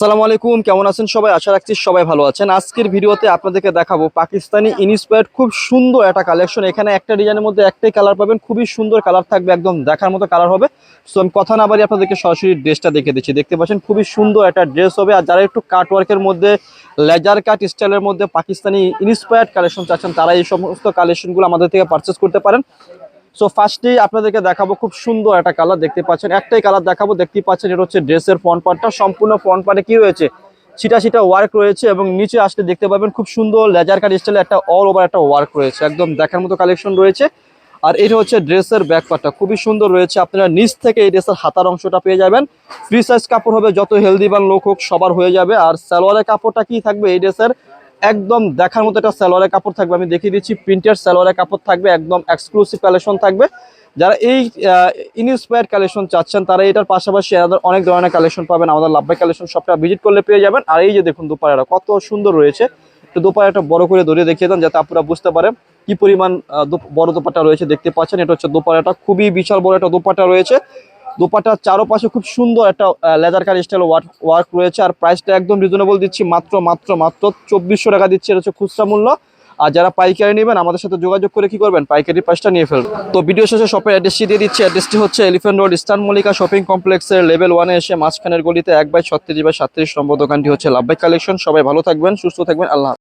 আসসালামু আলাইকুম, কেমন আছেন সবাই? আশা রাখছি সবাই ভালো আছেন। আজকের ভিডিওতে আপনাদেরকে দেখাবো পাকিস্তানি ইন্সপায়ার্ড খুব সুন্দর একটা কালেকশন। এখানে একটা ডিজাইনের মধ্যে একটাই কালার পাবেন, খুবই সুন্দর কালার থাকবে, একদম দেখার মতো কালার হবে। সো আমি কথা না বাড়িয়ে আপনাদেরকে সরাসরি ড্রেসটা দেখে দিচ্ছি। দেখতে পাচ্ছেন খুবই সুন্দর একটা ড্রেস হবে। আর যারা একটু কাট ওয়ার্কের মধ্যে, লেজার কাট স্টাইলের মধ্যে পাকিস্তানি ইন্সপায়ার্ড কালেকশন চাচ্ছেন, তারা এই সমস্ত কালেকশনগুলো আমাদের থেকে পারচেস করতে পারেন। সো ফার্স্টেই আপনাদেরকে দেখাবো খুব সুন্দর একটা কালার। দেখতে পাচ্ছেন একটাই কালার দেখাবো, দেখতে পাচ্ছেন এটা হচ্ছে ড্রেসের ফ্রন্ট পার্টটা। সম্পূর্ণ ফ্রন্ট পার্টে কি রয়েছে, ছিটা ছিটা ওয়ার্ক রয়েছে এবং নিচে আসলে দেখতে পাবেন খুব সুন্দর লেজার কাট স্টাইলে একটা অল ওভার একটা ওয়ার্ক রয়েছে, একদম দেখার মতো কালেকশন রয়েছে। আর এটা হচ্ছে ড্রেসের ব্যাক পার্টটা, খুবই সুন্দর রয়েছে। আপনারা নিচ থেকে এই ড্রেসের হাতার অংশটা পেয়ে যাবেন। ফ্রি সাইজ কাপড় হবে, যত হেলদি বান লোক হোক সবার হয়ে যাবে। আর সালোয়ারের কাপড়টা কি থাকবে এই ড্রেসের, একদম দেখার মতো একটা সালোয়ারের কাপড় থাকবে। আমি দেখিয়ে দিচ্ছি, প্রিন্টেড সালোয়ারের কাপড় থাকবে, একদম এক্সক্লুসিভ কালেকশন থাকবে। যারা এই ইনস্পায়ার্ড কালেকশন চাচ্ছেন তারা এটার পাশাপাশি অনেক ধরনের কালেকশন পাবেন আমাদের লাভবাই কালেকশন শপটা ভিজিট করলে পেয়ে যাবেন। আর এই যে দেখুন দোপাট্টাটা কত সুন্দর রয়েছে, একটু দোপাট্টাটা বড় করে ধরে দেখিয়ে দেন যাতে আপনারা বুঝতে পারেন কি পরিমাণ বড় দোপাট্টা রয়েছে। দেখতে পাচ্ছেন এটা হচ্ছে দোপাট্টাটা, খুবই বিশাল বড় একটা দোপাট্টা রয়েছে। দোপাট্টার চারপাশে খুব সুন্দর একটা লেদার কাট স্টাইল ওয়ার্ক রয়েছে। আর প্রাইসটা একদম রিজনেবল দিচ্ছি, মাত্র 2400 টাকা দিচ্ছি, এটা হচ্ছে খুচরা মূল্য। আর যারা পাইকারি নেবেন আমাদের সাথে যোগাযোগ করে কি করবেন, পাইকারি প্রাইসটা নিয়ে ফেলবেন। তো ভিডিও শেষে শপের অ্যাড্রেসটি দিয়ে দিচ্ছি। অ্যাড্রেসটি হচ্ছে elephant road, eastern Mallika shopping কমপ্লেক্সের লেভেল 1-এ এসে মাঝখানের গলিতে 1/36/37 নম্বর দোকানটি হচ্ছে লাভবাই কালেকশন। সবাই ভালো থাকবেন, সুস্থ থাকবেন, আল্লাহ।